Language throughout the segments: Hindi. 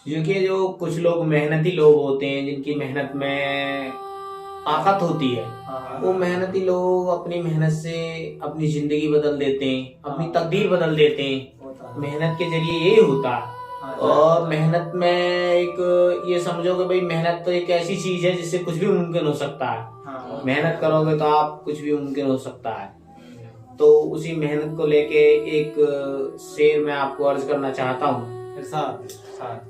क्योंकि जो कुछ लोग मेहनती लोग होते हैं, जिनकी मेहनत में ताकत होती है, वो मेहनती लोग अपनी मेहनत से अपनी जिंदगी बदल देते हैं, अपनी तकदीर बदल देते हैं। मेहनत के जरिए ये होता है। और मेहनत में एक ये समझो कि भाई मेहनत तो एक ऐसी चीज है जिससे कुछ भी मुमकिन हो सकता है। मेहनत करोगे तो आप कुछ भी मुमकिन हो सकता है। तो उसी मेहनत को लेके एक शेर मैं आपको अर्ज करना चाहता हूँ।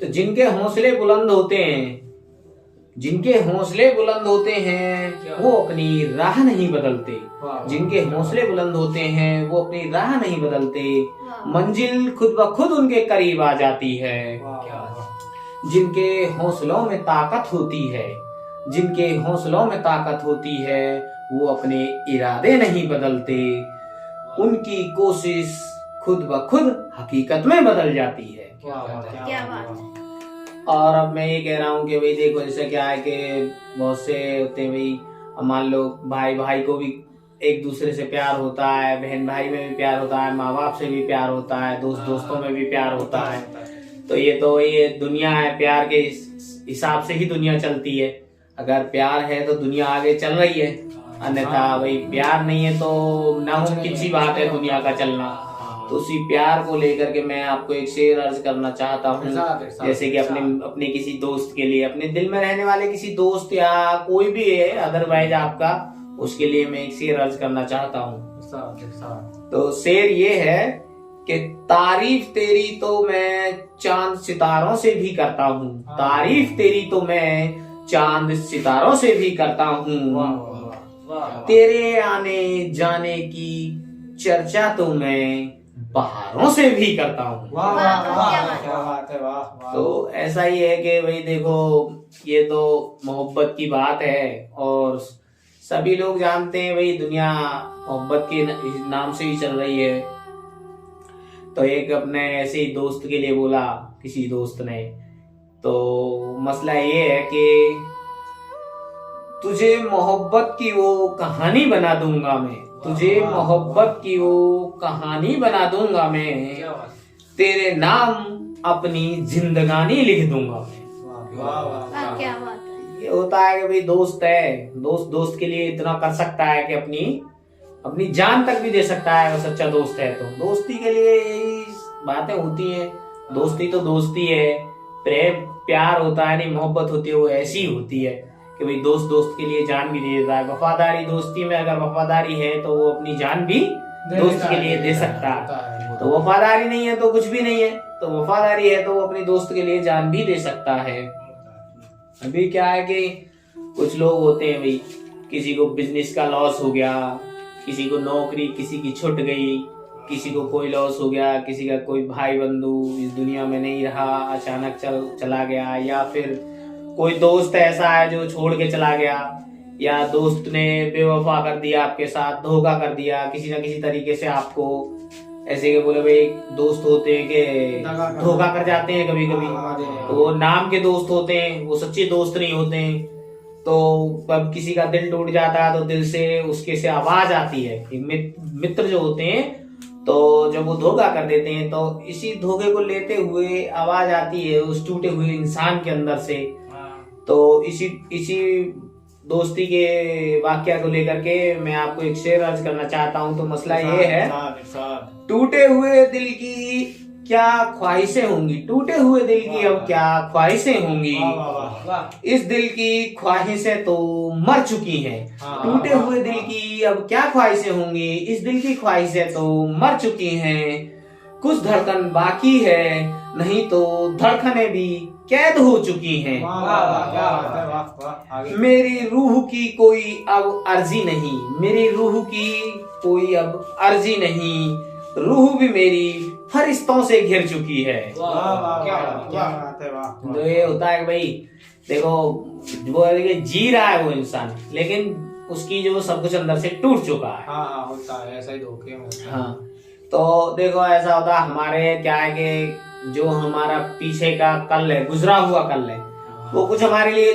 तो जिनके हौसले बुलंद होते हैं, जिनके हौसले बुलंद होते हैं वो अपनी राह नहीं बदलते। जिनके हौसले बुलंद होते हैं वो अपनी राह नहीं बदलते। मंजिल खुद ब खुद उनके करीब आ जाती है। जिनके हौसलों में ताकत होती है, जिनके हौसलों में ताकत होती है, वो अपने इरादे नहीं बदलते। उनकी कोशिश खुद ब खुद हकीकत में बदल जाती है। क्या बात है। और अब मैं ये कह रहा हूँ कि भाई देखो, जैसे क्या है कि बहुत से होते हैं भाई, मान लो भाई भाई को भी एक दूसरे से प्यार होता है, बहन भाई में भी प्यार होता है, माँ बाप से भी प्यार होता है, दोस्त दोस्तों में भी प्यार होता है। तो ये दुनिया है, प्यार के हिसाब से ही दुनिया चलती है। अगर प्यार है तो दुनिया आगे चल रही है, अन्यथा भाई प्यार नहीं है तो नामुमकिन सी बात है दुनिया का चलना। तो उसी प्यार को लेकर के मैं आपको एक शेर अर्ज करना चाहता हूँ। जैसे कि अपने किसी दोस्त के लिए, अपने दिल में रहने वाले किसी दोस्त या कोई भी है अदरवाइज आपका, उसके लिए मैं एक शेर अर्ज करना चाहता हूँ। तो शेर ये है कि तारीफ तेरी तो मैं चांद सितारों से भी करता हूँ। तारीफ तेरी तो मैं चांद सितारों से भी करता हूँ। तेरे आने जाने की चर्चा तो मैं पहाड़ों से भी करता हूँ। तो ऐसा ही है कि भाई देखो, ये तो मोहब्बत की बात है और सभी लोग जानते हैं भाई दुनिया मोहब्बत के नाम से ही चल रही है। तो एक अपने ऐसे ही दोस्त के लिए बोला किसी दोस्त ने, तो मसला ये है कि तुझे मोहब्बत की वो कहानी बना दूंगा मैं, तुझे मोहब्बत की वो कहानी बना दूंगा मैं, तेरे नाम अपनी जिंदगानी लिख दूंगा मैं। क्या बात है। ये होता है कि भाई दोस्त है, दोस्त दोस्त के लिए इतना कर सकता है कि अपनी जान तक भी दे सकता है अगर सच्चा दोस्त है तो। दोस्ती के लिए यही बातें होती हैं। दोस्ती तो दोस्ती है, प्रेम प्यार होता है नहीं, मोहब्बत होती है वो ऐसी होती है कि भाई दोस्त दोस्त के लिए जान भी दे देता है। वफादारी, दोस्ती में अगर वफादारी है तो वो अपनी जान भी दोस्त के लिए दे सकता है। तो वफादारी नहीं है तो कुछ भी नहीं है, तो वफादारी है तो वो अपने दोस्त के लिए जान भी दे सकता है। अभी क्या है कि कुछ लोग होते हैं भाई, किसी को बिजनेस का लॉस हो गया, किसी को नौकरी किसी की छूट गई, किसी को कोई लॉस हो गया, किसी का कोई भाई बंधु इस दुनिया में नहीं रहा, अचानक चला गया, या फिर कोई दोस्त ऐसा है जो छोड़ के चला गया, या दोस्त ने बेवफा कर दिया आपके साथ, धोखा कर दिया किसी ना किसी तरीके से आपको। ऐसे के बोले भाई दोस्त होते हैं कि धोखा कर जाते हैं कभी कभी, तो वो नाम के दोस्त होते हैं, वो सच्चे दोस्त नहीं होते हैं। तो अब किसी का दिल टूट जाता है तो दिल से उसके से आवाज आती है। मित्र जो होते हैं तो जब वो धोखा कर देते हैं तो इसी धोखे को लेते हुए आवाज आती है उस टूटे हुए इंसान के अंदर से। तो इसी दोस्ती के वाकया को लेकर के मैं आपको एक शेर अर्ज करना चाहता हूँ। तो मसला ये है, टूटे हुए दिल की क्या ख्वाहिशें होंगी, टूटे हुए दिल की अब क्या ख्वाहिशें होंगी, इस दिल की ख्वाहिशें तो मर चुकी हैं। टूटे हुए दिल की अब क्या ख्वाहिशें होंगी, इस दिल की ख्वाहिशें तो मर चुकी हैं। कुछ धड़कन बाकी है, नहीं तो धड़कनें भी कैद हो चुकी हैं। मेरी रूह की कोई अब अर्जी नहीं, मेरी रूह की कोई अब अर्जी नहीं, रूह भी मेरी फरिश्तों से घिर चुकी है। तो ये होता है भाई देखो, वो जी रहा है वो इंसान, लेकिन उसकी जो सब कुछ अंदर से टूट चुका है। होता है ऐसा ही धोखे में। हाँ, तो देखो ऐसा होता है हमारे क्या है कि जो हमारा पीछे का कल है, गुजरा हुआ कल है, वो कुछ हमारे लिए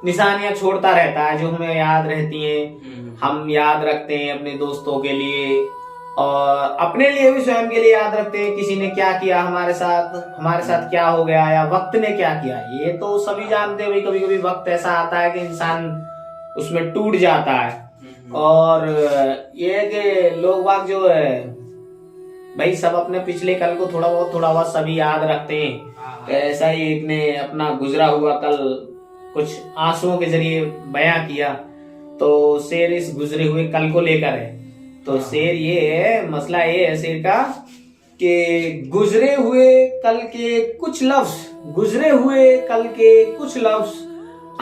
निशानियां छोड़ता रहता है जो हमें याद रहती हैं। हम याद रखते हैं अपने दोस्तों के लिए, और अपने लिए भी स्वयं के लिए याद रखते हैं किसी ने क्या किया हमारे साथ क्या हो गया या वक्त ने क्या किया। ये तो सभी जानते हैं भाई, कभी कभी वक्त ऐसा आता है कि इंसान उसमें टूट जाता है। और ये है कि लोग बाग जो है भाई सब अपने पिछले कल को थोड़ा बहुत सभी याद रखते हैं। ऐसा ही एक ने अपना गुजरा हुआ कल कुछ आंसुओं के जरिए बयां किया। तो शेर इस गुजरे हुए कल को लेकर है। तो शेर ये है, मसला ये है शेर का कि गुजरे हुए कल के कुछ लफ्ज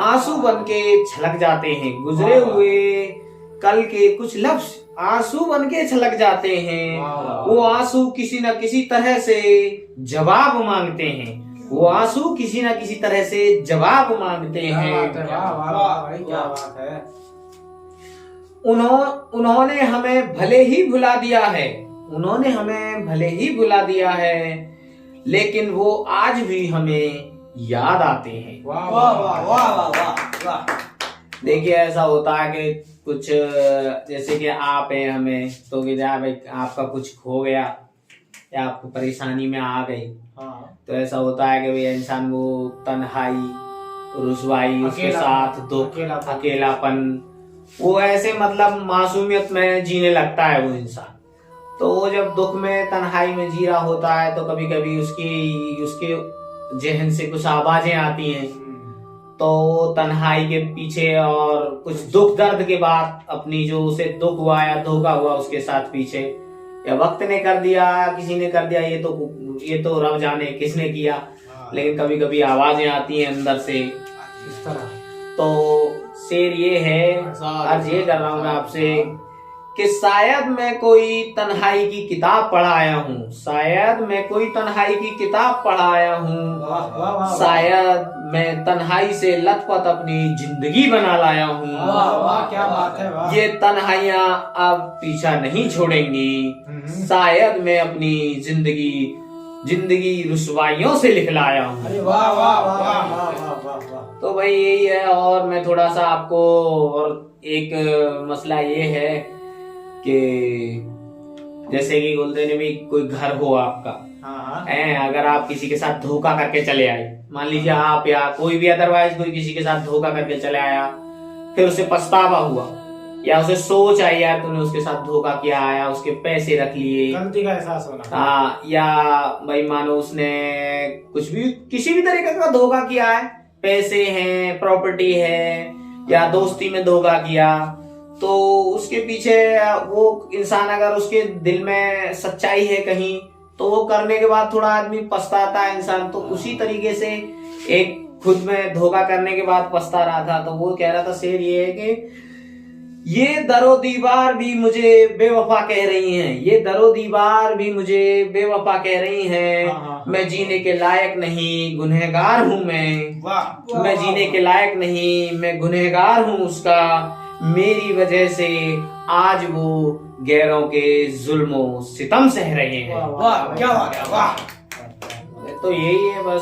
आंसू बन के छलक जाते हैं। गुजरे हुए कल के कुछ लफ्ज आंसू बन के छलक जाते हैं। वो आंसू किसी न किसी तरह से जवाब मांगते हैं। वो आंसू किसी न किसी तरह से जवाब मांगते हैं। क्या बात है। उन्होंने हमें भले ही भुला दिया है, लेकिन वो आज भी हमें याद आते हैं। वाह वाह वाह वाह वाह। देखिए ऐसा होता है कि कुछ जैसे कि आप हैं हमें तो कि भाई आपका कुछ खो गया या आप परेशानी में आ गई। तो ऐसा होता है कि भाई इंसान वो तन्हाई, रुसवाई, उसके साथ दुख, अकेलापन, वो ऐसे मतलब मासूमियत में जीने लगता है वो इंसान। तो वो जब दुख में तन्हाई में जी रहा होता है तो कभी कभी उसके जहन से कुछ आवाजें आती हैं। तो तन्हाई के पीछे और कुछ दुख दर्द के बाद अपनी जो उसे दुख हुआ या धोखा हुआ उसके साथ पीछे, या वक्त ने कर दिया, किसी ने कर दिया, ये तो रब जाने किसने किया, लेकिन कभी कभी आवाजें आती हैं अंदर से इस तरह। तो शेर ये है, अर्ज ये कर रहा हूं मैं आपसे कि शायद मैं कोई तन्हाई की किताब पढ़ आया हूँ, शायद मैं तन्हाई से लथपथ अपनी जिंदगी बना लाया हूँ। क्या बात है। वाह। ये तन्हाइयां अब पीछा नहीं छोड़ेंगी। शायद मैं अपनी जिंदगी रुसवाइयों से लिख लाया हूँ। अरे वाह वाह वाह वाह। तो भाई यही है। और मैं थोड़ा सा आपको और एक मसला ये है कि जैसे कि बोलते हैं भी कोई घर हो आपका, अगर आप किसी के साथ धोखा करके चले आए, मान लीजिए आप या कोई भी अदरवाइज कोई किसी के साथ धोखा करके चले आया, फिर उसे पछतावा हुआ या उसे सोच आई यार तूने उसके साथ धोखा किया, या उसके पैसे रख लिए, गलती का एहसास होना। हाँ, या भाई मानो उसने कुछ भी किसी भी तरीके का धोखा किया है, पैसे हैं, प्रॉपर्टी है, या दोस्ती में धोखा किया, तो उसके पीछे वो इंसान अगर उसके दिल में सच्चाई है कहीं, तो वो करने के बाद थोड़ा आदमी पछताता है इंसान। तो उसी तरीके से एक खुद में धोखा करने के बाद पछता रहा था। तो वो कह रहा था शेर ये है कि ये दरो दीवार भी मुझे बेवफा कह रही हैं, ये दरो दीवार भी मुझे बेवफा कह रही हैं। मैं जीने के लायक नहीं, गुनहगार हूँ मैं जीने के लायक नहीं, मैं गुनहगार हूँ उसका। मेरी वजह से आज वो गैरों के जुल्मों सितम सह रहे हैं। वाह क्या बात है। वाह। तो यही है बस।